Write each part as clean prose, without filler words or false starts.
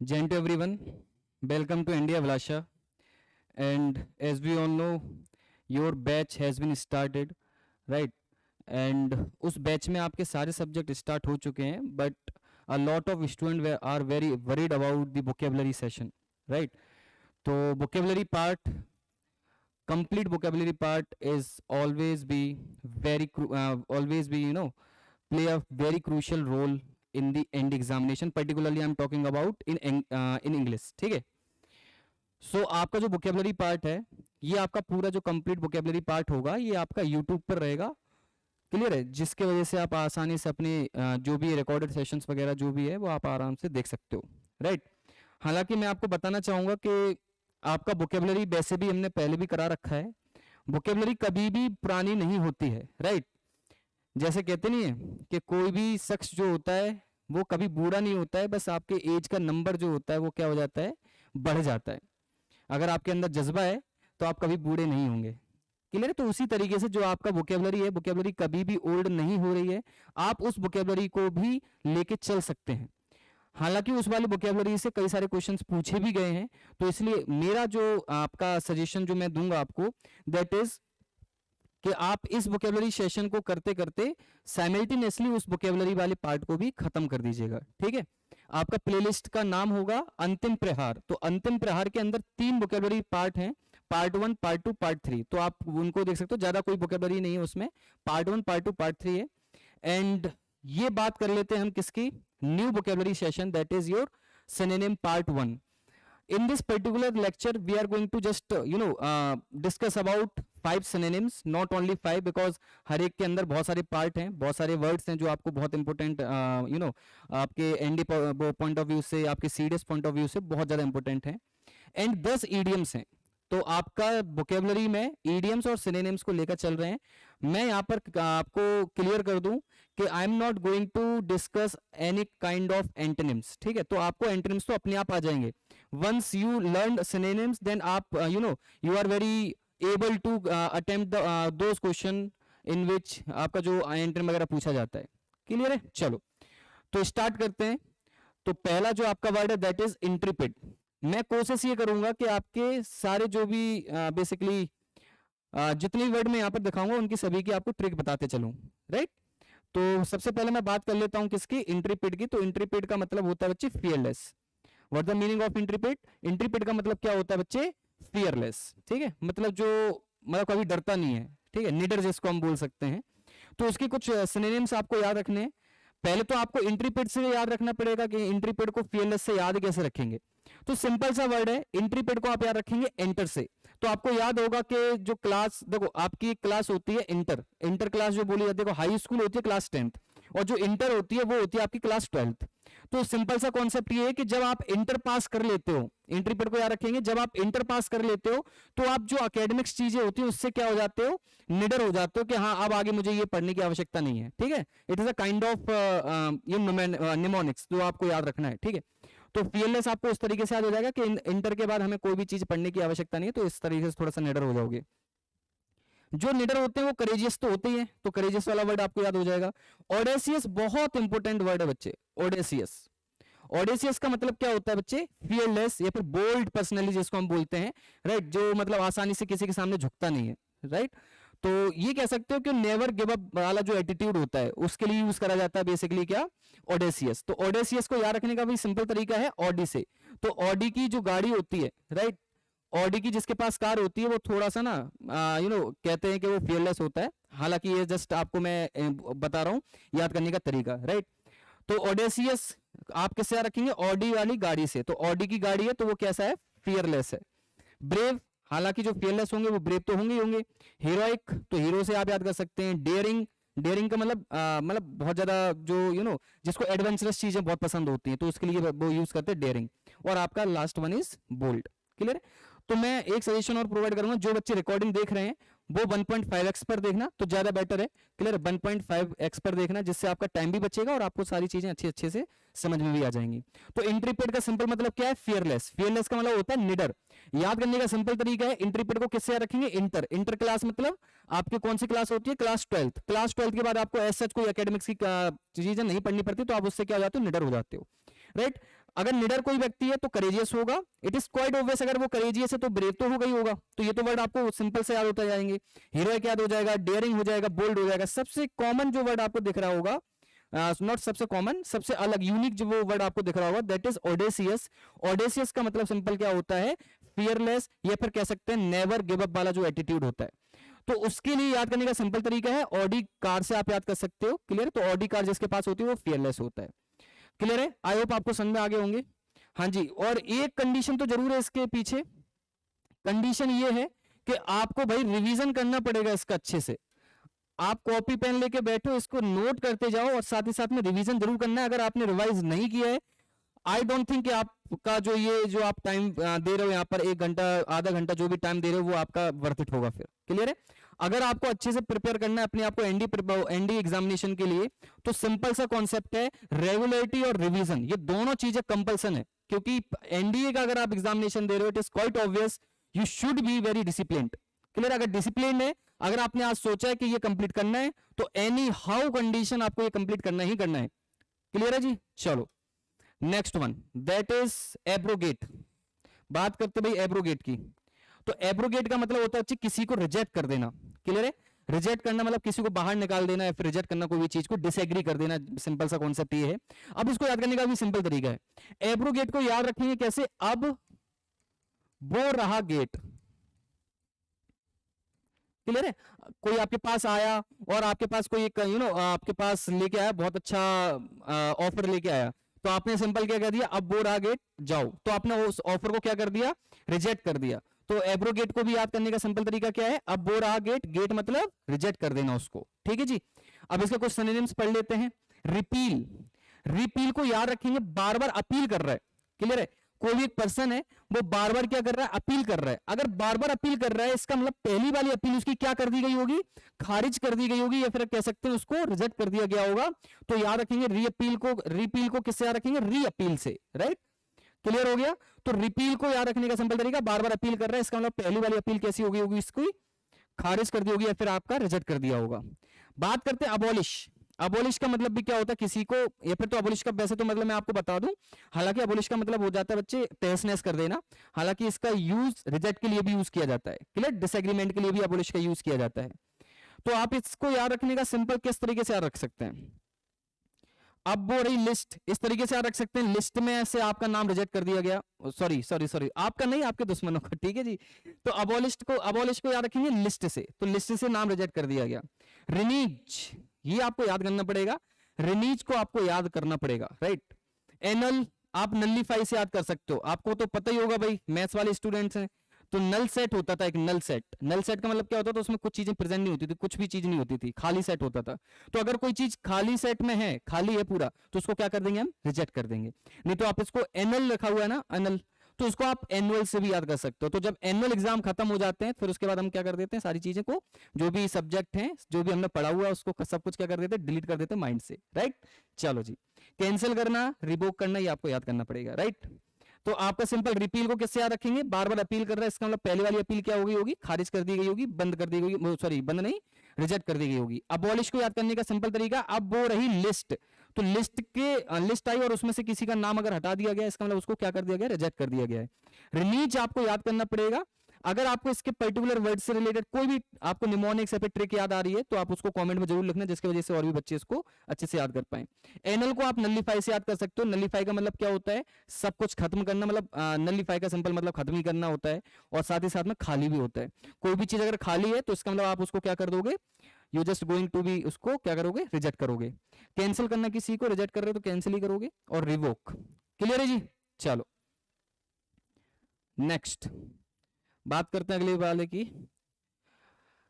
Gent everyone, welcome to India Vlasha. And as we all know, your batch has been started, right? And उस batch में आपके सारे subject start हो चुके हैं, but a lot of student are very worried about the vocabulary session, right? तो vocabulary part, complete vocabulary part is always be always be play a very crucial role in the end examination. Particularly I'm talking about in English. ठीक है? सो आपका जो vocabulary part है, ये आपका पूरा जो कंप्लीट वोकेबलरी पार्ट होगा, ये आपका यूट्यूब पर रहेगा। क्लियर है? जिसके वजह से आप आसानी से अपने जो भी रिकॉर्डेड सेशंस वगैरह जो भी है वो आप आराम से देख सकते हो, राइट? हालांकि मैं आपको बताना चाहूंगा कि आपका वोकेबलरी वैसे भी हमने पहले भी करा रखा है। वोकेबलरी कभी भी पुरानी नहीं होती है, राइट? जैसे कहते नहीं है कि कोई भी शख्स जो होता है वो कभी बूढ़ा नहीं होता है, बस आपके एज का नंबर जो होता है वो क्या हो जाता है, बढ़ जाता है। अगर आपके अंदर जज्बा है तो आप कभी बूढ़े नहीं होंगे। क्लियर है? तो उसी तरीके से जो आपका वोकेबलरी है, वोकेबलरी कभी भी ओल्ड नहीं हो रही है। आप उस वोकेबलरी को भी लेके चल सकते हैं। हालांकि उस वाली वोकेबलरी से कई सारे क्वेश्चंस पूछे भी गए हैं, तो इसलिए मेरा जो आपका सजेशन जो मैं दूंगा आपको, दैट इज कि आप इस वोकेबलरी सेशन को करते करते साइमल्टेनियसली उस वोकेबलरी वाले पार्ट को भी खत्म कर दीजिएगा। ठीक है? आपका प्लेलिस्ट का नाम होगा अंतिम प्रहार। तो अंतिम प्रहार के अंदर 3 वोकेबलरी पार्ट हैं, पार्ट 1, पार्ट 2, पार्ट 3। तो आप उनको देख सकते हो, ज्यादा कोई वोकेबलरी नहीं है उसमें। पार्ट 1, पार्ट 2, पार्ट 3 है। एंड ये बात कर लेते हैं हम किसकी, new vocabulary session, that is your synonym part 1। In this particular lecture we are going to just discuss about 5 synonyms, not only 5, because हर एक के अंदर बहुत सारे पार्ट हैं, बहुत सारे वर्ड्स हैं जो आपको बहुत इंपॉर्टेंट आपके एनडी पॉइंट ऑफ व्यू से, आपके सीडीएस पॉइंट ऑफ व्यू से बहुत ज़्यादा इंपॉर्टेंट हैं। एंड 10 ईडियम्स हैं। तो आपका वोकेबलरी में ईडियम्स और सिनोनिम्स को लेकर चल रहे हैं। मैं यहाँ पर आपको क्लियर कर दूं कि I am not going to discuss any kind of antonyms. ठीक है? तो आपको एंटोनिम्स तो अपने आप आ जाएंगे। Once you learn synonyms then आप you are very able to attempt those question in which आपका जो एंटोनिम वगैरह पूछा जाता है। क्लियर है? चलो तो स्टार्ट करते हैं। तो पहला जो आपका वर्ड है दैट इज इंट्रिपिड। मैं कोशिश ये करूंगा कि आपके सारे जो भी बेसिकली जितने भी वर्ड मैं यहाँ पर दिखाऊंगा उनकी सभी की आपको ट्रिक बताते चलूं, राइट? तो सबसे पहले मैं बात कर लेता हूं किसकी, इंट्रिपिड की। तो इंट्रिपिड का मतलब होता है बच्चे fearless. What the meaning of intrepid? Intrepid का मतलब क्या होता है बच्चे? फियरलेस। ठीक है? मतलब जो मतलब कभी डरता नहीं है। ठीक है? निडर जिसको हम बोल सकते हैं। तो उसके कुछ सिनोनिम्स आपको याद रखने हैं। पहले तो आपको इंट्रिपिड से याद रखना पड़ेगा कि इंट्रिपिड को फियरलेस से याद कैसे रखेंगे। तो सिंपल सा वर्ड है, इंट्रिपिड को आप याद रखेंगे एंटर से। तो आपको याद होगा कि जो क्लास, देखो आपकी एक क्लास होती है इंटर, इंटर क्लास जो बोली जाती है, देखो हाई स्कूल होती है क्लास 10th, और जो इंटर होती है वो होती है आपकी क्लास 12th। तो सिंपल सा कॉन्सेप्ट ये है कि जब आप इंटर पास कर लेते हो, इंट्रिपिड को याद रखेंगे, जब आप इंटर पास कर लेते हो तो आप जो एकेडमिक्स चीजें होती है उससे क्या हो जाते हो, निडर हो जाते हो कि हाँ अब आगे मुझे ये पढ़ने की आवश्यकता नहीं है। ठीक है? It is a kind of mnemonics जो आपको याद रखना है। ठीक है? तो फियरलेस आपको इस तरीके से याद हो जाएगा कि इंटर के बाद हमें कोई भी चीज पढ़ने की आवश्यकता नहीं है, तो इस तरीके से थोड़ा सा निडर हो जाओगे। जो निडर होते हैं वो करेजियस तो होते ही हैं, तो करेजियस वाला वर्ड आपको याद हो जाएगा। ऑडेसियस बहुत इंपॉर्टेंट वर्ड है बच्चे, ऑडेसियस। ऑडेसियस का मतलब क्या होता है बच्चे? फियरलेस या फिर बोल्ड पर्सनली जिसको हम बोलते हैं, राइट? जो मतलब आसानी से किसी के सामने झुकता नहीं है, राइट? तो ये कह सकते हो कि नेवर गिव अप वाला जो एटीट्यूड होता है उसके लिए यूज करा जाता है बेसिकली क्या, ऑडेसियस। तो ऑडेसियस को याद रखने का भी सिंपल तरीका है ऑडी से। तो ऑडी की जो गाड़ी होती है, राइट, ऑडी की जिसके पास कार होती है वो थोड़ा सा ना कहते हैं कि वो फियरलेस होता है। हालांकि ये जस्ट आपको मैं बता रहा हूं याद करने का तरीका, राइट? तो ऑडेसियस आप किससे याद रखेंगे? ऑडी वाली गाड़ी से। तो ऑडी की गाड़ी है तो वो कैसा है? फियरलेस है। ब्रेव, हालांकि जो फियरलेस होंगे वो ब्रेव तो होंगे ही होंगे। हीरोइक, तो हीरो से आप याद कर सकते हैं। डेयरिंग, डेयरिंग का मतलब बहुत ज्यादा जो जिसको एडवेंचरस चीजें बहुत पसंद होती हैं तो उसके लिए वो यूज करते हैं डेयरिंग। और आपका last one is bold. Clear? तो मैं एक सजेशन और प्रोवाइड करूंगा, जो बच्चे रिकॉर्डिंग देख रहे हैं वो 1.5x पर देखना तो ज्यादा बेटर है। क्लियर? 1.5x पर देखना, जिससे आपका टाइम भी बचेगा और आपको सारी चीजें अच्छे अच्छे से समझ में भी आ जाएंगी। तो इंट्रिपिड का सिंपल मतलब क्या है? फियरलेस। फियरलेस का मतलब होता है निडर। याद करने का सिंपल तरीका है, इंट्रिपिड को किससे याद रखेंगे? इंटर। इंटर क्लास मतलब आपकी कौन सी क्लास होती है? Class 12th। क्लास 12th के बाद आपको एज सच कोई एकेडमिक्स की चीजें नहीं पढ़नी पड़ती, तो आप उससे क्या हो जाते हो? निडर हो जाते हो, राइट? अगर निडर कोई व्यक्ति है तो करेजियस होगा, इट इज क्वाइट ऑब्वियस, अगर वो करेजियस है तो ब्रेव तो होगा ही होगा, तो ये तो वर्ड आपको सिंपल से याद होता जाएंगे। हीरोइक याद हो जाएगा, डेयरिंग हो जाएगा, बोल्ड हो जाएगा। सबसे कॉमन जो वर्ड आपको दिख रहा होगा, नॉट सबसे कॉमन, सबसे अलग यूनिक जो वो वर्ड आपको दिख रहा होगा, दैट इज ऑडेसियस। ऑडेसियस का मतलब सिंपल क्या होता है, फियरलेस, या फिर कह सकते हैं नेवर गिव अप वाला जो एटीट्यूड होता है। तो उसके लिए याद करने का सिंपल तरीका है, ऑडी कार से आप याद कर सकते हो, क्लियर। तो ऑडी कार जिसके पास होती है वो फियरलेस होता है, क्लियर है। आई होप आपको समझ में आगे होंगे। हाँ जी, और एक कंडीशन तो जरूर है इसके पीछे, कंडीशन ये है कि आपको भाई रिवीजन करना पड़ेगा इसका अच्छे से। आप कॉपी पेन लेके बैठो, इसको नोट करते जाओ और साथ ही साथ में रिवीजन जरूर करना है। अगर आपने रिवाइज नहीं किया है, आई डोंट थिंक कि आपका जो ये जो आप टाइम दे रहे हो यहाँ पर 1 घंटा आधा घंटा जो भी टाइम दे रहे हो वो आपका वर्थ इट होगा फिर, क्लियर है। अगर आपको अच्छे से प्रिपेयर करना है अपने आप को एनडी एग्जामिनेशन के लिए, तो सिंपल सा कॉन्सेप्ट है, रेगुलरिटी और रिवीजन, ये दोनों चीजें कंपल्सन है। क्योंकि एनडीए का अगर आप एग्जामिनेशन दे रहे हो, it is quite obvious you should be very disciplined, clear. अगर डिसिप्लिन है, अगर आपने आज सोचा है कि ये कंप्लीट करना है, तो एनी हाउ कंडीशन आपको ये कंप्लीट करना ही करना है, क्लियर है जी। चलो next one, that is abrogate. बात करते भाई एब्रोगेट की, तो एब्रोगेट का मतलब होता है किसी को रिजेक्ट कर देना, क्लियर है। रिजेक्ट करना मतलब किसी को बाहर निकाल देना या फिर रिजेक्ट करना, कोई भी चीज को डिसएग्री कर देना, सिंपल सा कॉन्सेप्ट ये है। अब इसको याद करने का भी सिंपल तरीका है, एब्रोगेट को याद रखेंगे कैसे, अब वो रहा गेट, क्लियर है। कोई आपके पास आया और आपके पास कोई एक आपके पास लेके आया, बहुत अच्छा ऑफर लेके आया, तो आपने सिंपल क्या कर दिया, अब वो रहा गेट जाओ, तो आपने उस ऑफर को क्या कर दिया, रिजेक्ट कर दिया। तो एब्रोगेट को भी याद करने का सिंपल तरीका क्या है, अब वो रहा गेट, गेट मतलब रिजेक्ट कर देना उसको, ठीक है जी। अब इसके कुछ सिनोनिम्स पढ़ लेते हैं। रिपील, रिपील को याद रखेंगे, बार बार अपील कर रहा है, क्लियर है। कोई भी एक पर्सन है, वो बार बार क्या कर रहा है, अपील कर रहा है। अगर बार बार अपील कर रहा है, इसका मतलब पहली वाली अपील उसकी क्या कर दी गई होगी, खारिज कर दी गई होगी, या फिर कह सकते हैं उसको रिजेक्ट कर दिया गया होगा। तो याद रखेंगे रीअपील को, रिपील को किससे याद रखेंगे, रीअपील से, राइट, क्लियर हो गया। तो रिपील को याद रखने का सिंपल तरीका, बार बार अपील कर रहा है, इसका मतलब पहली वाली अपील कैसी होगी, इसको खारिज कर दी होगी या फिर आपका रिजेक्ट कर दिया होगा। बात करते हैं अबॉलिश। अबॉलिश का मतलब भी क्या होता है, किसी को, या फिर तो अबॉलिश का वैसे तो मतलब मैं आपको बता दूं, हालांकि अबॉलिश का मतलब हो जाता है बच्चे तहस नहस कर देना, हालांकि इसका यूज रिजेक्ट के लिए भी यूज किया जाता है, क्लियर, डिसएग्रीमेंट के लिए भी अबॉलिश का यूज किया जाता है। तो आप इसको याद रखने का सिंपल किस तरीके से याद रख सकते हैं, अब वो रही लिस्ट, इस तरीके से याद रख सकते हैं, लिस्ट में से आपका नाम रिजेक्ट कर दिया गया, सॉरी सॉरी सॉरी, आपका नहीं, आपके दुश्मनों का, ठीक है जी। तो अबॉलिश को याद रखेंगे लिस्ट से, तो लिस्ट से नाम रिजेक्ट कर दिया गया। रिनीज, ये आपको याद करना पड़ेगा, रिनीज को आपको याद करना पड़ेगा, राइट। एनल आप नलिफाई से याद कर सकते हो, आपको तो पता ही होगा भाई, मैथ्स वाले स्टूडेंट्स हैं। तो नल सेट होता था एक, नल सेट, नल सेट का मतलब क्या होता था, उसमें कुछ चीजें प्रेजेंट नहीं होती थी, कुछ भी चीज नहीं होती थी, खाली सेट होता था। तो अगर कोई चीज खाली सेट में है, खाली है पूरा, तो उसको क्या कर देंगे हम, रिजेक्ट कर देंगे। नहीं तो आप इसको एनल रखा हुआ है ना, एनल, तो उसको आप एनुअल से भी याद कर सकते हो। तो जब एनुअल एग्जाम खत्म हो जाते हैं, फिर उसके बाद हम क्या कर देते हैं, सारी चीजें को, जो भी सब्जेक्ट हैं, जो भी हमने पढ़ा हुआ है, उसको सब कुछ क्या कर देते हैं, डिलीट कर देते हैं माइंड से, राइट। चलो जी, कैंसिल करना, रिवोक करना, ये आपको याद करना पड़ेगा, राइट। तो आपका सिंपल रिपील को किससे याद रखेंगे, बार बार अपील कर रहा है, इसका मतलब पहली वाली अपील क्या होगी, खारिज कर दी गई होगी, बंद कर दी गई, सॉरी बंद नहीं, रिजेक्ट कर दी गई होगी। अबॉलिश को याद करने का सिंपल तरीका, अब वो रही लिस्ट, तो लिस्ट आई और उसमें से किसी का नाम अगर हटा दिया गया, इसका मतलब उसको क्या कर दिया गया, रिजेक्ट कर दिया गया है। रिलीज आपको याद करना पड़ेगा। अगर आपको इसके पर्टिकुलर वर्ड से रिलेटेड कोई भी आपको निमोनिक्स या फिर ट्रिक याद आ रही है, तो आप उसको कमेंट में जरूर लिखना, जिसकी वजह से और भी बच्चे इसको अच्छे से याद कर पाए। एनल को आप नलिफाई से याद कर सकते हो। नलिफाई का मतलब क्या होता है, सब कुछ खत्म करना, मतलब नलिफाई का सिंपल मतलब खत्म ही करना होता है, और साथ ही साथ में खाली भी होता है। कोई भी चीज अगर खाली है, तो इसका मतलब आप उसको क्या कर दोगे, you just going to be, उसको क्या करोगे, रिजेक्ट करोगे। कैंसिल करना, किसी को रिजेक्ट कर रहे हो तो कैंसिल ही करोगे। और रिवोक, क्लियर है जी। चलो नेक्स्ट बात करते हैं अगले वाले की।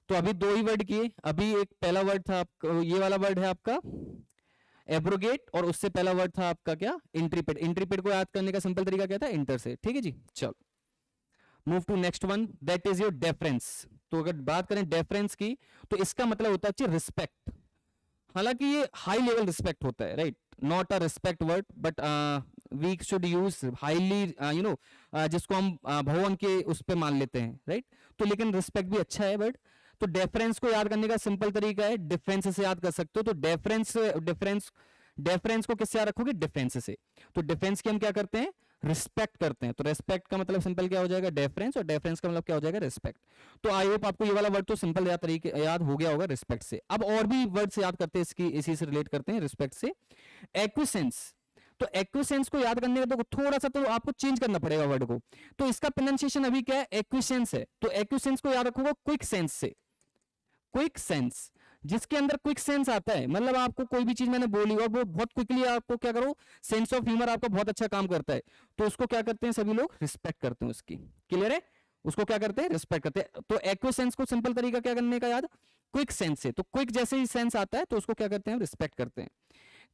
तो अभी 2 ही वर्ड किए, अभी एक पहला वर्ड था आपका, ये वाला वर्ड है आपका एब्रोगेट, और उससे पहला वर्ड था आपका क्या, इंटरप्रेट। इंटरप्रेट को याद करने का सिंपल तरीका क्या था, इंटर से, ठीक है जी। चलो move to next one, that is your deference. तो अगर बात करें डेफरेंस की, तो इसका मतलब होता है रिस्पेक्ट। हालांकि ये हाई लेवल रिस्पेक्ट होता है, right, not a respect word, but we should use highly, जिसको हम भगवान के उस पे मान लेते हैं, राइट। तो लेकिन रिस्पेक्ट भी अच्छा है बट, तो डेफरेंस को याद करने का सिंपल तरीका है, डिफरेंस से याद कर सकते हो। तो डिफरेंस डेफरेंस को किससे याद रखोगे, डिफरेंस से। तो डिफरेंस की हम क्या करते हैं, रिस्पेक्ट करते हैं। तो रेस्पेक्ट का मतलब सिंपल क्या हो जाएगा, डेफरेंस, और डेफरेंस का मतलब क्या हो जाएगा, रिस्पेक्ट। तो आई होप आपको ये वाला वर्ड तो सिंपल याद तरीके याद हो गया होगा रिस्पेक्ट से। अब और भी वर्ड से याद करते हैं, इसकी इसी से रिलेट करते हैं रिस्पेक्ट से। एक्विसेंस। तो एक्विसेंस को याद करने का तो थोड़ा सा तो आपको चेंज करना पड़ेगा वर्ड को। तो इसका प्रोनाउंसिएशन अभी क्या है, एक्विसेंस है। तो एक्विसेंस को याद रखोगे क्विक सेंस से, क्विक सेंस। जिसके अंदर क्विक सेंस आता है, मतलब आपको कोई भी चीज मैंने बोली और वो बहुत क्विकली आपको क्या करो, सेंस ऑफ ह्यूमर आपका बहुत अच्छा काम करता है, तो उसको क्या करते हैं सभी लोग, रिस्पेक्ट करते हैं उसकी। क्लियर है, उसको क्या करते हैं, रिस्पेक्ट करते हैं। तो एक्विसेंस को सिंपल तरीका क्या करने का याद, क्विक सेंस से। तो क्विक जैसे ही सेंस आता है तो उसको क्या करते हैं, रिस्पेक्ट करते हैं।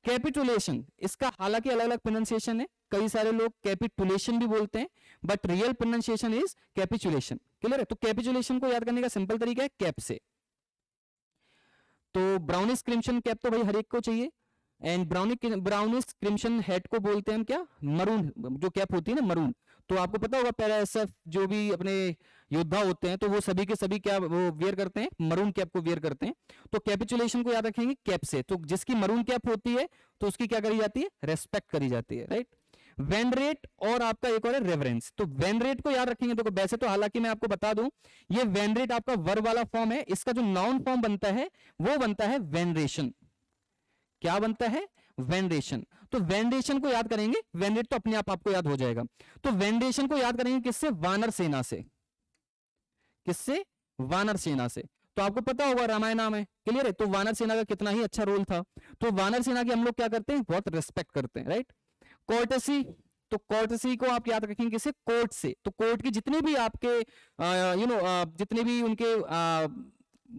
कैपिटुलेशन, इसका हालांकि अलग अलग प्रोनाउंसिएशन है, कई सारे लोग कैपिटुलेशन भी बोलते हैं, but real pronunciation is capitulation. Clear है, तो कैपिचुलेशन को याद करने का सिंपल तरीका है कैप से। तो ब्राउनिश क्रिम्सन कैप तो भाई हर एक को चाहिए, एंड ब्राउनिश क्रिम्सन हेड को बोलते हैं हम क्या, मरून, जो कैप होती है ना मरून। तो आपको पता होगा पैरा एसएफ जो भी अपने योद्धा होते हैं तो वो सभी के सभी क्या वो वेयर करते हैं, मरून कैप को वेयर करते हैं। तो कैपिचुलेशन को याद रखेंगे कैप से। तो जिसकी मरून कैप होती है तो उसकी क्या करी जाती है, रेस्पेक्ट करी जाती है, राइट। वेनरेट और आपका एक और है रेवरेंस। तो वेनरेट को याद रखेंगे, तो वैसे तो हालांकि मैं आपको बता दूं ये वेनरेट आपका वर्ब वाला फॉर्म है, इसका जो नाउन फॉर्म बनता है वो बनता है वेनरेशन। क्या बनता है, वेनरेशन। तो वेनरेशन को याद करेंगे, वेनरेट तो अपने आप आपको याद हो जाएगा। तो वेनरेशन को याद करेंगे किससे, वानर सेना से। किससे, वानर सेना से। तो आपको पता होगा रामायण नाम है, क्लियर है। तो वानर सेना का कितना ही अच्छा रोल था। तो वानर सेना की हम लोग क्या करते हैं, बहुत रिस्पेक्ट करते हैं, राइट। कोर्टसी, तो कोर्टसी को आप याद रखेंगे किसे, कोर्ट से। तो कोर्ट की जितने भी आपके जितने भी उनके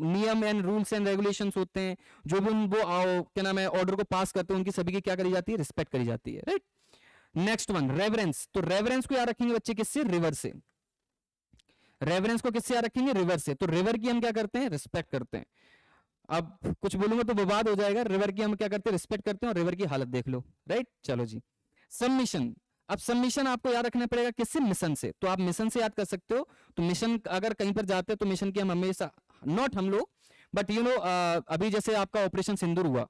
नियम एंड रूल्स एंड रेगुलेशंस होते हैं, जो भी वो क्या नाम है ऑर्डर को पास करते हैं, उनकी सभी की क्या करी जाती है, रिस्पेक्ट करी जाती है, राइट। Next one reverence. तो रेवरेंस को याद रखेंगे बच्चे किससे, रिवर से। रेवरेंस को किससे याद रखेंगे, रिवर से। तो रिवर की हम क्या करते हैं, रिस्पेक्ट करते हैं। अब कुछ बोलूंगा तो विवाद हो जाएगा, रिवर की हम क्या करते हैं, रिस्पेक्ट करते हैं, और रिवर की हालत देख लो, राइट। चलो जी, सबमिशन। अब सबमिशन आपको याद रखना पड़ेगा किससे, मिशन से। तो आप मिशन से याद कर सकते हो। तो मिशन अगर कहीं पर जाते हो तो मिशन की हम हमेशा, नॉट हम लोग, बट अभी जैसे आपका ऑपरेशन सिंदूर हुआ,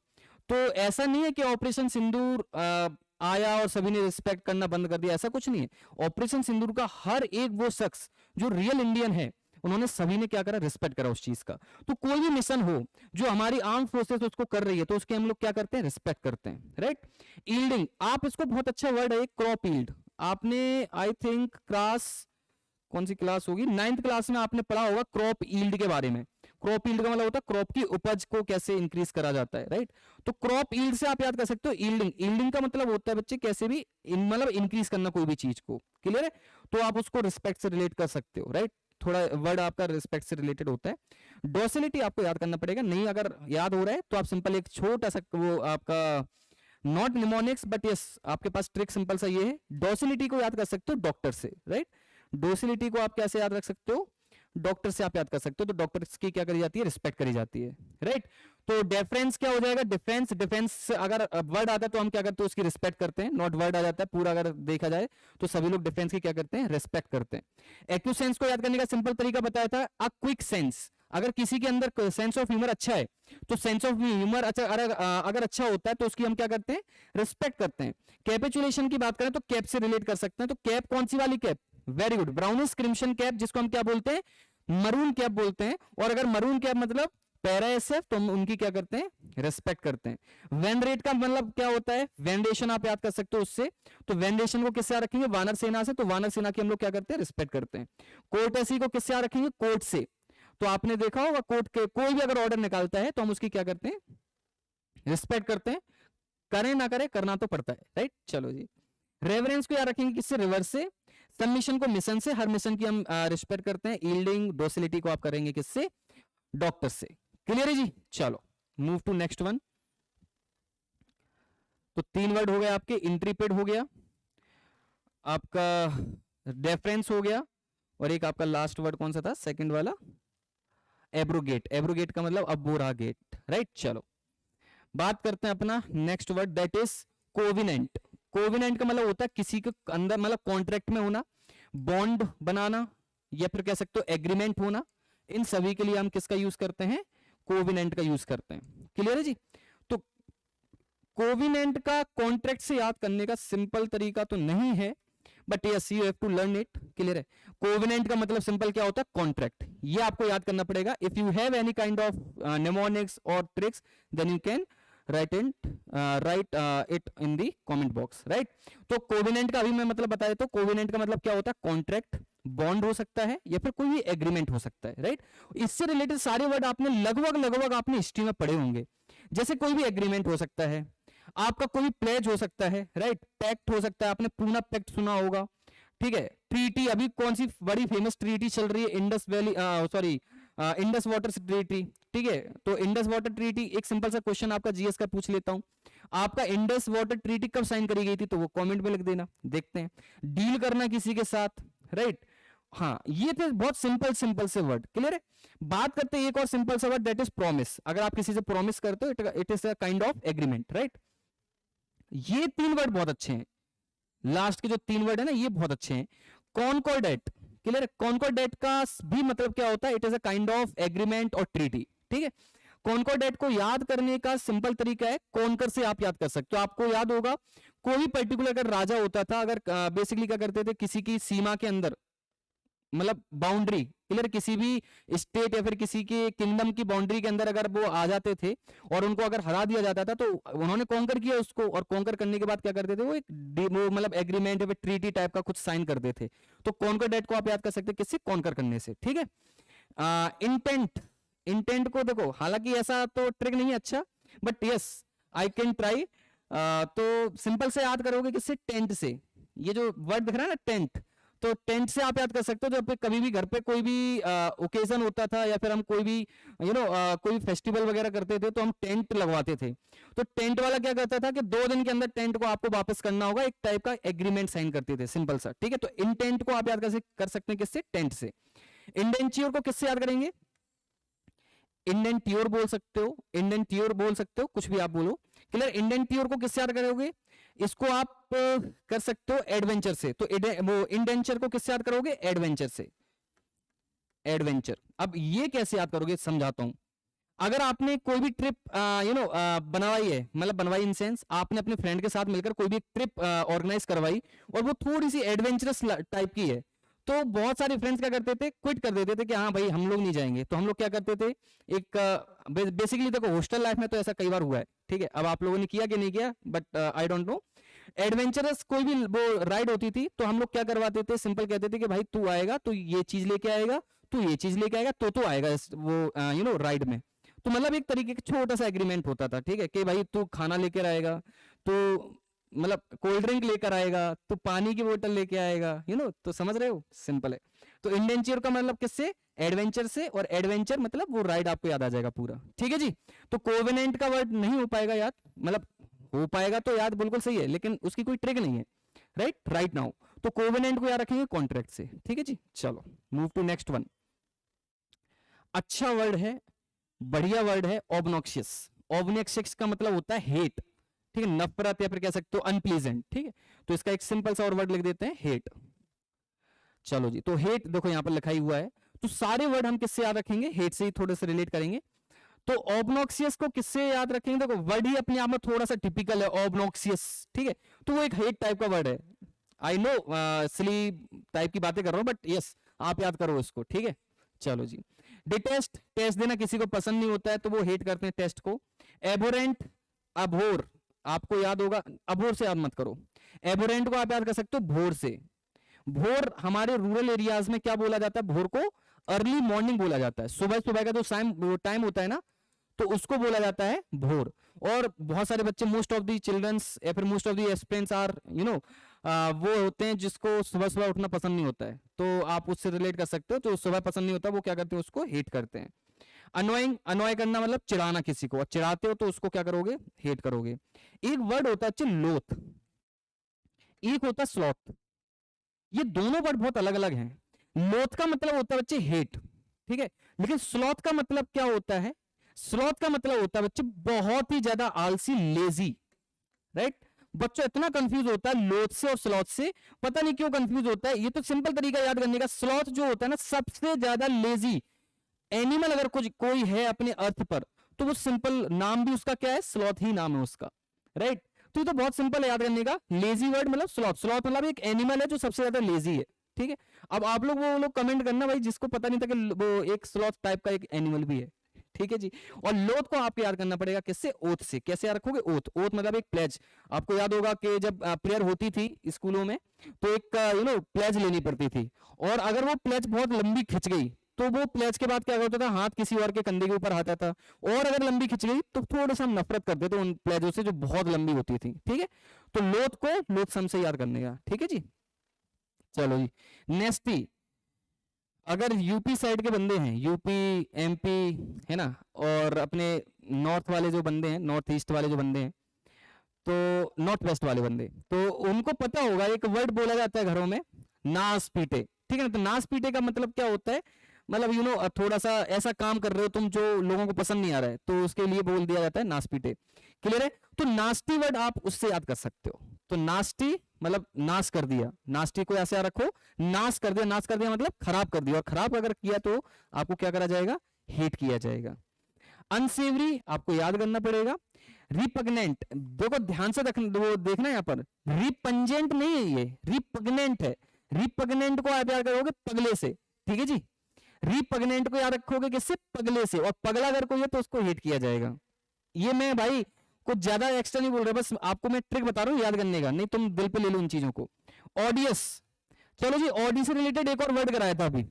तो ऐसा नहीं है कि ऑपरेशन सिंदूर आया और सभी ने रिस्पेक्ट करना बंद कर दिया, ऐसा कुछ नहीं है। ऑपरेशन सिंदूर का हर एक वो शख्स जो रियल इंडियन है, उन्होंने सभी ने क्या करा, रिस्पेक्ट करा उस चीज का। तो कोई भी मिशन हो जो हमारी आर्म फोर्सेस उसको कर रही है, तो उसके हम लोग क्या करते हैं, रिस्पेक्ट करते हैं, राइट। ईल्डिंग, आप इसको बहुत अच्छा वर्ड है क्रॉप ईल्ड। आपने आई थिंक क्लास, कौन सी क्लास होगी, 9th क्लास में आपने पढ़ा होगा क्रॉप ईल्ड के बारे में। क्रॉप ईल्ड का मतलब होता है क्रॉप की उपज को कैसे इंक्रीज करा जाता है, राइट। तो क्रॉप ईल्ड से आप याद कर सकते हो ईल्डिंग। ईल्डिंग का मतलब होता है बच्चे कैसे भी मतलब इंक्रीज करना कोई भी चीज को, क्लियर है। तो आप उसको रिस्पेक्ट से रिलेट कर सकते हो, राइट। थोड़ा वर्ड आपका रिस्पेक्ट से रिलेटेड होता है। डॉसिलिटी आपको याद करना पड़ेगा, नहीं अगर याद हो रहा है तो आप सिंपल एक छोटा सा वो आपका, नॉट निमोनिक्स बट यस, आपके पास ट्रिक सिंपल सा ये है, डॉसिलिटी को याद कर सकते हो डॉक्टर से, राइट। डोसिलिटी को आप कैसे याद रख सकते हो, डॉक्टर से आप याद कर सकते हो। तो डॉक्टर की क्या करी जाती है, रिस्पेक्ट करी जाती है, राइट। तो डिफरेंस क्या हो जाएगा, डिफेंस। डिफेंस अगर वर्ड आता है तो हम क्या करते हैं, उसकी रिस्पेक्ट करते हैं। नॉट वर्ड आ जाता है पूरा अगर देखा जाए तो सभी लोग डिफेंस की क्या करते हैं, रिस्पेक्ट करते हैं। एक्यूसेंस को याद करने का सिंपल तरीका बताया था, अ क्विक सेंस। अगर किसी के अंदर सेंस ऑफ ह्यूमर अच्छा है, तो सेंस ऑफ ह्यूमर अच्छा अगर अच्छा होता है तो उसकी हम क्या करते हैं, रिस्पेक्ट करते हैं। कैपिचुलेशन की बात करें तो कैप से रिलेट कर सकते हैं। तो कैप कौन सी वाली cap, very good, brownish crimson cap, जिसको हम क्या बोलते हैं, मरून कैप बोलते हैं। और अगर मरून कैप मतलब पैरा एसएफ, तो हम उनकी क्या करते हैं, रेस्पेक्ट करते हैं। वेनरेट का मतलब क्या होता है, वेंडेशन आप याद कर सकते हो उससे। तो वेंडेशन को किससे याद रखेंगे, वानर सेना से। तो वानर सेना की हम लोग क्या करते हैं, रिस्पेक्ट करते हैं। कोर्टेसी को किससे याद रखेंगे, कोर्ट से। तो आपने देखा होगा कोर्ट के कोई भी अगर ऑर्डर निकालता है तो हम उसकी क्या करते हैं, रिस्पेक्ट करते हैं। करें ना करें, करना तो पड़ता है, राइट। चलो जी, रेवरेंस को याद रखेंगे किससे, रिवर्स से। सबमिशन को मिशन से, हर मिशन की हम रिस्पेक्ट करते हैं। ईल्डिंग डोसिलिटी को आप करेंगे किससे, डॉक्टर से। क्लियर है जी, चलो मूव टू नेक्स्ट वन। तो 3 वर्ड हो गए आपके, इंट्रीपेड हो गया आपका, डेफरेंस हो गया, और एक आपका लास्ट वर्ड कौन सा था, सेकंड वाला, एब्रोगेट। एब्रोगेट का मतलब अब वो रहा गेट, राइट। चलो बात करते हैं अपना next word, that is covenant. Covenant का मतलब होता है किसी के अंदर मतलब कॉन्ट्रैक्ट में होना, बॉन्ड बनाना, या फिर कह सकते हो एग्रीमेंट होना। इन सभी के लिए हम किसका यूज करते हैं, कोविनेंट का यूज करते हैं। क्लियर है जी। तो कोविनेंट का कॉन्ट्रैक्ट से याद करने का सिंपल तरीका तो नहीं है, but yes you have to learn it. Clear है? कोविनेंट का मतलब सिंपल क्या होता है? कॉन्ट्रैक्ट। ये आपको याद करना पड़ेगा। If you have any kind of mnemonics और tricks then you can write it in the comment box, right? तो कोविनेंट का अभी मैं मतलब बता देता हूं। कोविनेंट का मतलब क्या होता है? कॉन्ट्रैक्ट, बॉन्ड हो सकता है या फिर कोई भी एग्रीमेंट हो सकता है, राइट? इससे रिलेटेड सारे वर्ड आपने लगभग आपने हिस्ट्री में पढ़े होंगे। जैसे कोई भी एग्रीमेंट हो सकता है, आपका कोई प्लेज हो सकता है, राइट? पैक्ट हो सकता है, आपने पूना पैक्ट सुना होगा, ठीक है? ट्रीटी, अभी कौन सी बड़ी फेमस ट्रीटी चल रही है? Indus valley, sorry, Indus water treaty, ठीक है? तो इंडस वाटर ट्रीटी, एक सिंपल सा क्वेश्चन आपका जीएस का पूछ लेता हूं, आपका इंडस वाटर ट्रीटी कब साइन करी गई थी? तो वो कमेंट में लिख देना, देखते हैं। डील करना किसी के साथ, राइट? हाँ, ये थे बहुत सिंपल से वर्ड। क्लियर है? बात करते हैं एक और सिंपल सा वर्ड, दैट इज प्रॉमिस। अगर आप किसी से प्रॉमिस करते हो, it is a kind of agreement, right? ये 3 वर्ड बहुत अच्छे हैं। लास्ट के जो 3 वर्ड है ना, ये बहुत अच्छे हैं। कॉनकॉर्डेट, क्लियर है? कॉनकॉर्डेट का भी मतलब क्या होता है? It is a kind of agreement और ट्रीटी, ठीक है? कॉनकॉर्डेट को याद करने का सिंपल तरीका है, कॉनकर से आप याद कर सकते हो। आपको याद होगा, कोई भी पर्टिकुलर अगर राजा होता था, अगर बेसिकली क्या करते थे, किसी की सीमा के अंदर, मतलब बाउंड्री, क्लियर, किसी भी स्टेट या फिर किसी के किंगडम की बाउंड्री के अंदर अगर वो आ जाते थे और उनको अगर हरा दिया जाता था, तो उन्होंने कॉन्कर किया उसको, और कॉन्कर करने के बाद क्या करते थे, वो एक मतलब एग्रीमेंट या फिर ट्रीटी टाइप का कुछ साइन करते थे। तो कॉन्कर डेट को आप याद कर सकते हैं किससे? कॉन्कर करने से, ठीक है? इंटेंट, इंटेंट को देखो, हालांकि ऐसा तो ट्रिक नहीं है अच्छा, but yes I can try. तो सिंपल से याद करोगे किससे? टेंट से। ये जो वर्ड दिख रहा है ना, टेंट, तो टेंट से आप याद कर सकते हो। जब कभी भी घर पे कोई भी ओकेजन होता था या फिर हम कोई भी कोई फेस्टिवल वगैरह करते थे, तो हम टेंट लगवाते थे। तो टेंट वाला क्या करता था कि 2 दिन के अंदर टेंट को आपको वापस करना होगा, एक टाइप का एग्रीमेंट साइन करते थे, सिंपल सा, ठीक है? तो इंटेंट को आप याद कर सकते हैं किससे? टेंट से। इंडेंच्योर को किससे याद करेंगे? इंडेंट्योर बोल सकते हो, इंडेंट्योर बोल सकते हो, कुछ भी आप बोलो। क्लियर? इंडेंट्योर को किससे याद करोगे? इसको आप कर सकते हो एडवेंचर से। तो वो इंडेंचर को किससे याद करोगे? एडवेंचर से, एडवेंचर। अब ये कैसे याद करोगे, समझाता हूं। अगर आपने कोई भी ट्रिप बनवाई है, मतलब बनवाई इन सेंस आपने अपने फ्रेंड के साथ मिलकर कोई भी ट्रिप ऑर्गेनाइज करवाई, और वो थोड़ी सी एडवेंचरस टाइप की है, तो बहुत सारे फ्रेंड्स क्या करते थे? क्विट कर देते थे कि हाँ भाई हम लोग नहीं जाएंगे। तो हम लोग क्या करते थे, एक बेसिकली देखो, हॉस्टल लाइफ में तो ऐसा कई बार हुआ है, ठीक है? अब आप लोगों ने किया कि नहीं किया, but I don't know. Adventurous कोई भी वो राइड होती थी, तो हम लोग क्या करवाते थे? सिंपल कहते थे कि भाई तू आएगा तो ये चीज लेके आएगा, तू ये चीज लेके आएगा, तो आएगा वो राइड में। तो मतलब एक तरीके का छोटा सा एग्रीमेंट होता था, ठीक है? कि भाई तू खाना लेकर आएगा, तो मतलब कोल्ड ड्रिंक लेकर आएगा, तो पानी की बोतल लेके आएगा, तो समझ रहे हो? सिंपल है। तो इंडेंचर का मतलब किससे? एडवेंचर से। और एडवेंचर मतलब वो राइड आपको याद आ जाएगा पूरा, ठीक है जी? तो कोवेनेंट का वर्ड नहीं हो पाएगा याद, मतलब हो पाएगा तो याद बिल्कुल सही है, लेकिन उसकी कोई ट्रिक नहीं है, राइट नाउ। तो कोवेनेंट को याद रखेंगे कॉन्ट्रैक्ट से, ठीक है जी? चलो मूव टू नेक्स्ट वन। अच्छा वर्ड है, बढ़िया वर्ड है, ऑब्नॉक्सियस। ऑब्नॉक्सियस का मतलब होता है हेट, ठीक है? नफरत या फिर कह सकते हो अनप्लीजेंट, ठीक है? तो इसका एक सिंपल सा और वर्ड लिख देते हैं, हेट। चलो जी, तो हेट देखो यहां पर लिखा ही हुआ है। तो सारे वर्ड हम किससे याद रखेंगे? हेट से ही थोड़े से रिलेट करेंगे। तो ऑब्नॉक्सियस को किससे याद रखेंगे? देखो वर्ड ही अपने आप में थोड़ा सा टिपिकल है, ऑब्नॉक्सियस, ठीक है? तो वो एक हेट टाइप का वर्ड है। आई नो सिली टाइप की बातें कर रहा हूं, बट यस आप याद करो इसको, ठीक है? चलो जी। डिटेस्ट, टेस्ट देना किसी को पसंद नहीं होता है, तो वो हेट करते हैं टेस्ट को। एबोरेंट, अभोर, आपको याद होगा, अभोर से याद मत करो। एबोरेंट को आप याद कर सकते हो भोर से। भोर हमारे रूरल एरियाज में क्या बोला जाता है? भोर को अर्ली मॉर्निंग बोला जाता है, सुबह सुबह का जो टाइम होता है ना, तो उसको बोला जाता है भोर। और बहुत सारे बच्चे, मोस्ट ऑफ दी चिल्ड्रंस या फिर most of the aspirants are वो होते हैं जिसको सुबह सुबह उठना पसंद नहीं होता है, तो आप उससे रिलेट कर सकते हो। तो सुबह पसंद नहीं होता, वो क्या करते हैं? उसको हेट करते हैं। अनोइंग, अनोय करना मतलब चिढ़ाना किसी को, और चिढ़ाते हो तो उसको क्या करोगे? हेट करोगे। एक वर्ड होता है लोथ, एक होता है स्लॉथ। ये दोनों वर्ड बहुत अलग अलग हैं। लोथ का मतलब होता है बच्चे हेट, ठीक है? लेकिन स्लॉथ का मतलब क्या होता है? स्लॉथ का मतलब होता है बच्चे बहुत ही ज्यादा आलसी, लेजी, राइट? बच्चों इतना कंफ्यूज होता है लोथ से और स्लॉथ से, पता नहीं क्यों कंफ्यूज होता है। ये तो सिंपल तरीका याद करने का, स्लॉथ जो होता है ना, सबसे ज्यादा लेजी एनिमल अगर कुछ कोई है अपने अर्थ पर, तो वो सिंपल नाम भी उसका क्या है? स्लॉथ ही नाम है उसका, राइट। तो ये तो बहुत सिंपल है याद करने का। लेजी वर्ड मतलब स्लॉथ, स्लॉथ मतलब एक एनिमल है जो सबसे ज्यादा लेजी है, ठीक है। अब आप लोग वो लोग कमेंट करना भाई जिसको पता नहीं था कि वो एक स्लॉथ टाइप का एक एनिमल भी है, ठीक है जी। और लोथ को आपको याद करना पड़ेगा किससे, ओथ से। कैसे याद रखोगे, ओथ, ओथ मतलब एक प्लेज। आपको याद होगा कि जब प्रेयर होती थी स्कूलों में तो एक प्लेज लेनी पड़ती थी, और अगर वो प्लेज बहुत लंबी खिंच गई तो वो प्लेज के बाद क्या होता था, हाथ किसी और के कंधे के ऊपर आता था, और अगर लंबी खिंच गई तो थोड़ा सा हम नफरत करते थे उन प्लेजों से जो बहुत लंबी होती थी, ठीक है। तो लोथ को लोथसम से याद करने का, ठीक है जी। चलो जी, नेस्टी। अगर यूपी साइड के बंदे हैं, यूपी, एमपी, है ना, और अपने नॉर्थ वाले जो बंदे हैं, नॉर्थ ईस्ट वाले जो बंदे हैं, तो नॉर्थ वेस्ट वाले बंदे, तो उनको पता होगा एक वर्ड बोला जाता है घरों में, नास पीटे, ठीक है ना। तो नास पीटे का मतलब क्या होता है, मतलब थोड़ा सा ऐसा काम कर रहे हो तुम जो लोगों को पसंद नहीं आ रहा है, तो उसके लिए बोल दिया जाता है नास पीटे। क्लियर है। तो नास्टी वर्ड आप उससे याद कर सकते हो। तो नास्टी मतलब नाश कर दिया, नास्टी को ऐसे याद रखो, नाश कर दिया, नाश कर दिया मतलब खराब कर दिया, और खराब अगर किया तो आपको क्या करा जाएगा, हेट किया जाएगा। अनसेवरी आपको याद करना पड़ेगा। रिपग्नेंट, देखो ध्यान से वो देखना यहाँ पर, रिपंजेंट नहीं है ये, रिपग्नेंट है। रिपग्नेंट को आप याद करोगे पगले से, ठीक है जी। रिपग्नेंट को याद रखोगे किससे, पगले से, और पगला अगर कोई है तो उसको हेट किया जाएगा। ये मैं भाई कुछ ज्यादा एक्स्ट्रा नहीं बोल रहा, बस आपको मैं ट्रिक बता रहा हूँ याद करने का, नहीं तुम दिल पे ले लो इन चीजों को। ऑडियस, चलो जी, ऑडी से रिलेटेड एक और वर्ड कराया था अभी।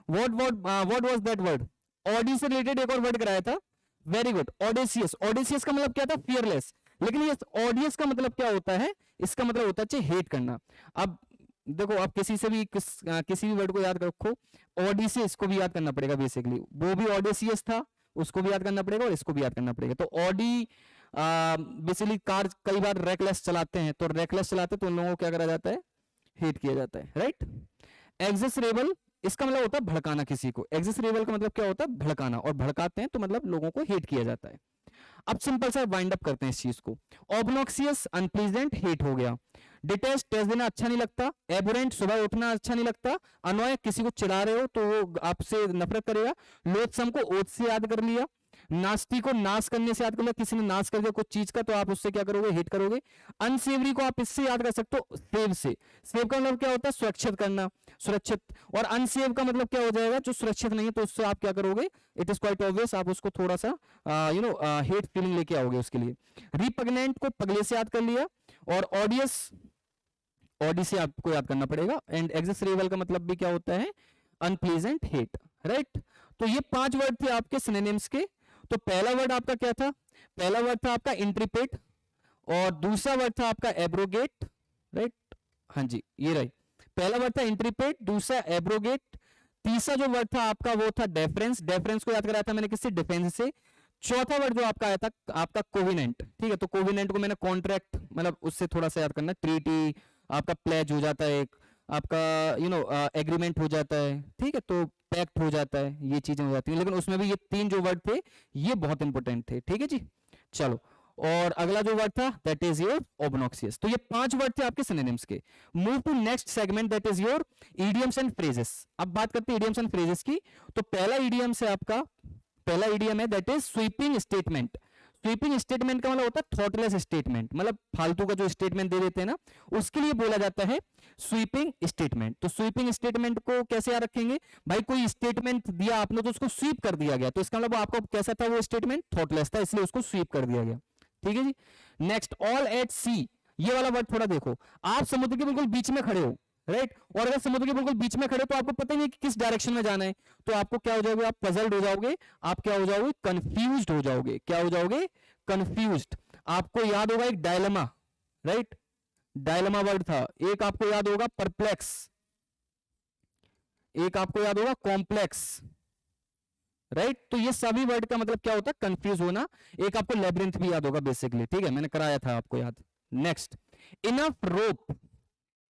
What was that word, Audi से रिलेटेड एक और वर्ड कराया था। Very good, ऑडेसियस। ऑडेसियस का मतलब क्या था, फियरलेस। लेकिन ये ऑडियस का मतलब क्या होता है, इसका मतलब होता है हेट करना। अब देखो, आप किसी से भी किसी भी वर्ड को याद रखो, ऑडिसियस को भी याद करना पड़ेगा बेसिकली, वो भी ऑडेसियस था, उसको भी याद करना पड़ेगा और इसको भी याद करना पड़ेगा। तो ऑडी बेसिकली कार कई बार रेकलेस चलाते हैं, तो रेकलेस चलाते तो उन लोगों को क्या करा जाता है, हेट किया जाता है, राइट। एग्जेसरेबल, इसका मतलब होता है भड़काना किसी को। एग्जेसरेबल का मतलब क्या होता है, भड़काना, और भड़काते हैं तो मतलब लोगों को हेट किया जाता है। अब सिंपल सा वाइंड अप करते हैं इस चीज को। ऑब्नॉक्सियस अनप्लीजेंट, हेट हो गया। डिटेस्ट, टेस्ट देना अच्छा नहीं लगता। एबोरेंट, सुबह उठना अच्छा नहीं लगता। अनॉय, किसी को चिढ़ा रहे हो तो वो आपसे नफरत करेगा। लोथसम को ओथ से याद कर लिया। नास्टी को नाश करने से याद कर लिया, किसी ने नाश कर दिया कुछ चीज का तो आप उससे क्या करोगे, हेट करोगे। अनसेवरी को आप इससे याद कर सकते हो, सेव से। सेव का मतलब क्या होता है, सुरक्षित करना, सुरक्षित। और अनसेव का मतलब क्या हो जाएगा, जो सुरक्षित नहीं है, तो उससे आप क्या करोगे, इट इज क्वाइट ऑब्वियस, आप उसको थोड़ा सा हेट फीलिंग लेके आओगे उसके लिए। रिपग्नेंट को पगले से याद कर लिया, और ऑडियस, ऑडी से आपको याद करना पड़ेगा। एंड एग्जेसरेबल का मतलब भी क्या होता है, अनप्लीजेंट, हेट, राइट। तो ये 5 वर्ड थे आपके सिनोनिम्स के। तो पहला वर्ड आपका क्या था, पहला वर्ड था आपका इंट्रिपेट, और दूसरा वर्ड था आपका एब्रोगेट, राइट। हाँ जी, ये राइट, पहला वर्ड था इंट्रिपेट, दूसरा एब्रोगेट, तीसरा जो वर्ड था आपका वो था डेफरेंस, डेफरेंस को याद कराया था मैंने किससे, डिफेंस से। चौथा वर्ड जो आपका आया था आपका कोविनेंट, ठीक है। तो कोविनेंट को मैंने कॉन्ट्रैक्ट मतलब उससे थोड़ा सा याद करना, ट्रीटी, आपका प्लेज हो जाता है एक, आपका एग्रीमेंट हो जाता है, ठीक है, तो पैक्ट हो जाता है, ये चीजें हो जाती हैं। लेकिन उसमें भी ये 3 जो वर्ड थे ये बहुत इंपॉर्टेंट थे, ठीक है जी। चलो, और अगला जो वर्ड था दैट इज योर ऑब्नॉक्सियस। तो ये 5 वर्ड थे आपके सिनोनिम्स के। Move to next segment that is your idioms and phrases. अब बात करते हैं इडियम्स एंड फ्रेजेस की। तो पहला इडियम्स है आपका, पहला इडियम है that is sweeping statement. Sweeping statement का मतलब होता है थॉटलेस स्टेटमेंट, मतलब फालतू का जो स्टेटमेंट दे देते हैं ना, उसके लिए बोला जाता है स्वीपिंग स्टेटमेंट। तो स्वीपिंग स्टेटमेंट को कैसे याद रखेंगे, भाई कोई स्टेटमेंट दिया आपने तो उसको स्वीप कर दिया गया, तो इसका मतलब आपको कैसा था वो स्टेटमेंट, थॉटलेस था, इसलिए उसको स्वीप कर दिया गया, ठीक है जी। नेक्स्ट, ऑल एट सी, ये वाला वर्ड थोड़ा देखो। आप समुद्र के बिल्कुल बीच में खड़े हो, राइट, और अगर समुद्र के बिल्कुल बीच में खड़े तो आपको पता ही नहीं कि किस डायरेक्शन में जाना है, तो आपको क्या हो जाओगे, आप पजल्ड हो जाओगे, आप क्या हो जाओगे, कंफ्यूज्ड हो जाओगे। क्या हो जाओगे, कंफ्यूज्ड। आपको याद होगा एक डायलेमा, राइट, डायलेमा वर्ड था। एक आपको याद होगा परप्लेक्स, एक आपको याद होगा कॉम्प्लेक्स, राइट। तो ये सभी वर्ड का मतलब क्या होता है, कंफ्यूज होना। एक आपको लेब्रिंथ भी याद होगा बेसिकली, ठीक है, मैंने कराया था आपको याद। नेक्स्ट, इनफ रोप।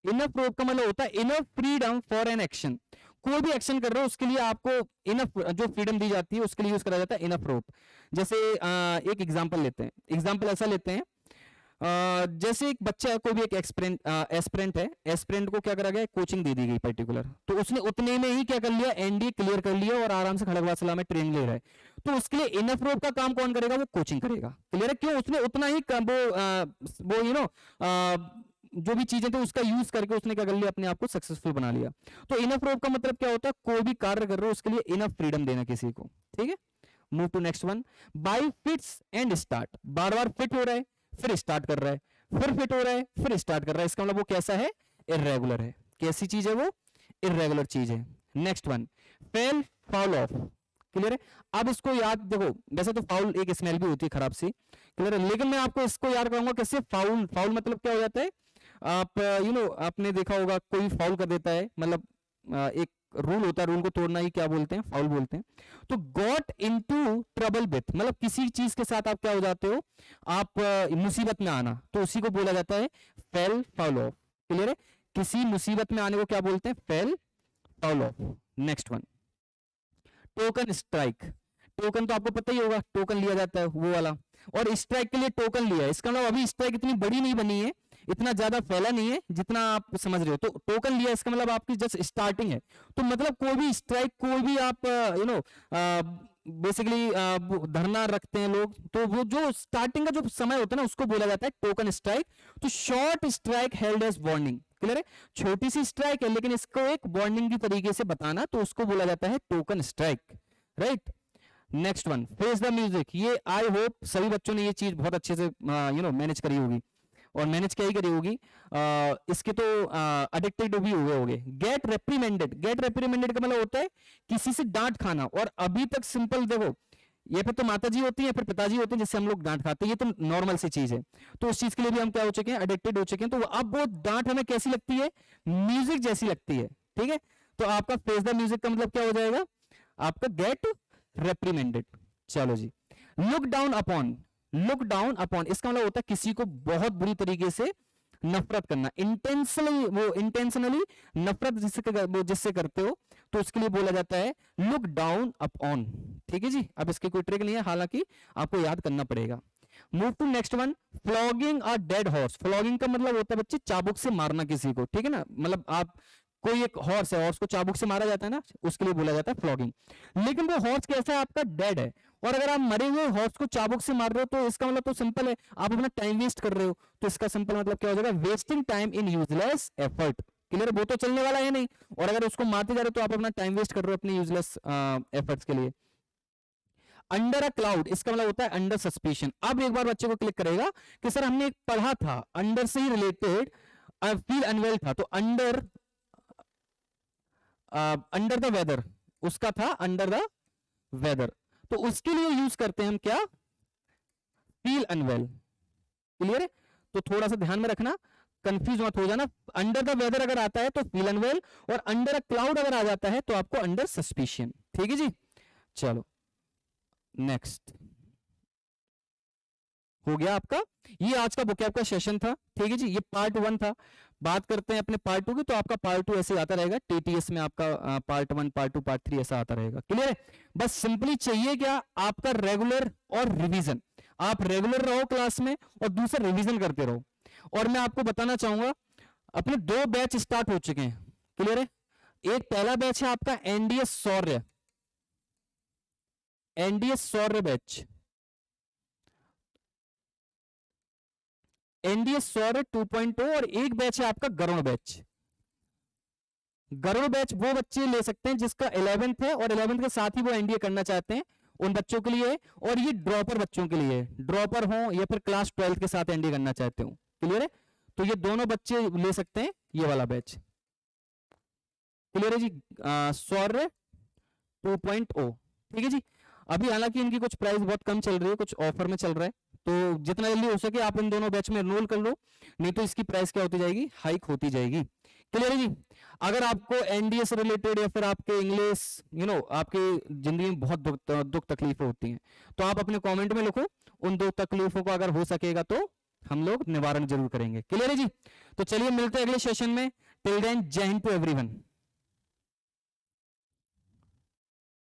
इनफ रोप का मतलब होता है enough freedom for an action. कोई भी एक्शन कर रहे हो उसके लिए आपको इनफ जो फ्रीडम दी जाती है उसके लिए यूज करा जाता है इनफ रोप। जैसे एक एग्जांपल लेते हैं, एग्जांपल ऐसा लेते हैं, जैसे एक बच्चा है, कोई भी एक एस्पिरेंट है, एस्पिरेंट को क्या करा गया, कोचिंग दे दी गई पर्टिकुलर, तो उसने उतने में ही क्या कर लिया, एनडीए क्लियर कर लिया और आराम से खड़गवासला में ट्रेनिंग ले रहा है। तो उसके लिए इनफ रोप का काम कौन करेगा, वो कोचिंग करेगा। क्लियर है, क्यों, उसने उतना ही वो जो भी चीजें थी उसका यूज करके उसने क्या कर लिया, अपने आप को सक्सेसफुल बना लिया। तो इनफ रोप का मतलब क्या होता है, कोई भी कार्य कर रहे हो उसके लिए इनफ फ्रीडम देना किसी को। ठीक है, move to next one. By fits and start, बार बार फिट हो रहा है, फिर स्टार्ट कर रहा है, फिर फिट हो रहा है, फिर स्टार्ट कर रहा है, इसका मतलब वो कैसा है, इर्रेगुलर है। कैसी चीज है वो, इर्रेगुलर चीज है। Next one, fail fall of. Clear है, अब इसको याद देखो, वैसे तो फाउल एक स्मेल भी होती है खराब सी, क्लियर है, लेकिन मैं आपको इसको याद कराऊंगा कैसे। फाउल, फाउल मतलब क्या हो जाता है, आप आपने देखा होगा कोई फाउल कर देता है, मतलब एक रूल होता है, रूल को तोड़ना ही क्या बोलते हैं, फाउल बोलते हैं। तो गॉट इनटू ट्रबल विथ, मतलब किसी चीज के साथ आप क्या हो जाते हो, आप मुसीबत में आना, तो उसी को बोला जाता है फेल फाउल ऑफ। क्लियर है, किसी मुसीबत में आने को क्या बोलते हैं, fail foul of. Next one, token strike. Token तो आपको पता ही होगा, टोकन लिया जाता है वो वाला, और स्ट्राइक के लिए टोकन लिया है, इसका मतलब अभी स्ट्राइक इतनी बड़ी नहीं बनी है, इतना ज्यादा फैला नहीं है जितना आप समझ रहे हो। तो टोकन लिया, इसका मतलब आपकी जस्ट स्टार्टिंग है। तो मतलब कोई भी स्ट्राइक, कोई भी आप बेसिकली धरना रखते हैं लोग, तो वो जो स्टार्टिंग का जो समय होता है ना, उसको बोला जाता है टोकन स्ट्राइक। तो short strike held as warning. Clear है, छोटी सी स्ट्राइक है लेकिन इसको एक वार्निंग की तरीके से बताना, तो उसको बोला जाता है token strike. Right, next one, face the music. ये आई होप सभी बच्चों ने ये चीज बहुत अच्छे से मैनेज करी होगी, और मैनेज क्या ही करी होगी, इसके तो एडिक्टेड भी हुए होंगे। गेट रेप्रीमेंडेड, गेट रेप्रीमेंडेड का मतलब होता है किसी से डांट खाना, और अभी तक सिंपल देखो, ये फिर तो माता जी होती है, फिर पिताजी होते हैं जिससे हम लोग डांट खाते हैं, ये तो नॉर्मल सी चीज है। तो उस चीज के लिए भी हम क्या हो चुके हैं, एडिक्टेड हो चुके हैं। तो अब वो डांट हमें कैसी लगती है, म्यूजिक जैसी लगती है। ठीक है, तो आपका फेस द म्यूजिक का मतलब क्या हो जाएगा, आपका गेट रेप्रीमेंडेड। चलो जी, look down upon, look down upon इसका मतलब होता है किसी को बहुत बुरी तरीके से नफरत करना, इंटेंशनली, वो इंटेंशनली नफरत जिससे करते हो, तो उसके लिए बोला जाता है लुक डाउन अपॉन। ठीक है जी, अब इसकी कोई ट्रिक नहीं है, हालांकि आपको याद करना पड़ेगा। Move to next one, flogging a dead horse. Flogging का मतलब होता है बच्चे चाबुक से मारना किसी को। ठीक है ना, मतलब आप कोई एक हॉर्स है, हॉर्स को चाबुक से मारा जाता है ना, उसके लिए बोला जाता है फ्लॉगिंग। लेकिन वो हॉर्स कैसा है, आपका डेड है, और अगर आप मरे हुए हॉर्स को चाबुक से मार रहे हो, तो इसका मतलब तो सिंपल है, आप अपना टाइम वेस्ट कर रहे हो। तो इसका सिंपल मतलब क्या हो जाएगा, wasting time in useless effort. Clear, वो तो चलने वाला है नहीं, और अगर उसको मारते जा रहे हो तो आप अपना टाइम वेस्ट कर रहे हो अपने यूजलेस एफर्ट्स के लिए। अंडर अ क्लाउड, इसका मतलब होता है अंडर सस्पिशन। अब एक बार बच्चे को क्लिक करेगा कि सर हमने एक पढ़ा था, अंडर से ही रिलेटेड फील अनवेल था, तो अंडर अंडर द वेदर, उसका था अंडर द वेदर, तो उसके लिए यूज करते हैं हम क्या, फील अनवेल। क्लियर है, तो थोड़ा सा ध्यान में रखना, कंफ्यूज मत हो जाना। अंडर द वेदर अगर आता है तो फील अनवेल, और अंडर अ क्लाउड अगर आ जाता है तो आपको अंडर सस्पिशन। ठीक है जी, चलो नेक्स्ट, हो गया आपका, ये आज का बुक का सेशन था। ठीक है जी, ये पार्ट 1 था। बात करते हैं अपने पार्ट 2 की, तो आपका पार्ट 2 ऐसे आता रहेगा, टीटीएस में आपका पार्ट 1, पार्ट 2, पार्ट 3 ऐसा आता रहेगा। क्लियर है, बस सिंपली चाहिए क्या, आपका रेगुलर और रिवीजन। आप रेगुलर रहो क्लास में और दूसरा रिवीजन करते रहो। और मैं आपको बताना चाहूंगा, अपने 2 बैच स्टार्ट हो चुके हैं। क्लियर है, एक पहला बैच है आपका एनडीएस शौर्य, एनडीएस शौर्य बैच, एनडीएस शौर्य 2.0, और एक बैच है आपका गरुड़ बैच। गरुड़ बैच वो बच्चे ले सकते हैं जिसका 11th है, और 11th के साथ ही वो एनडीए करना चाहते हैं, उन बच्चों के लिए। और ये ड्रॉपर बच्चों के लिए, ड्रॉपर हो या फिर क्लास 12 के साथ एनडीए करना चाहते हो। क्लियर है, तो ये दोनों बच्चे ले सकते हैं ये वाला बैच। क्लियर है जी, शौर्य 2.0। ठीक है जी, अभी हालांकि इनकी कुछ प्राइस बहुत कम चल रही है, कुछ ऑफर में चल रहा है, तो जितना जल्दी हो सके आप इन दोनों बैच में एनरोल कर लो, नहीं तो इसकी प्राइस क्या होती जाएगी, हाइक होती जाएगी। क्लियर है जी, अगर आपको एनडीए से रिलेटेड या फिर आपके इंग्लिश आपके जिंदगी में बहुत दुख तकलीफें होती हैं, तो आप अपने कमेंट में लिखो, उन दुख तकलीफों को अगर हो सकेगा तो हम लोग निवारण जरूर करेंगे। क्लियर है जी, तो चलिए मिलते हैं अगले सेशन में। टिल देन, जय हिंद टू एवरीवन।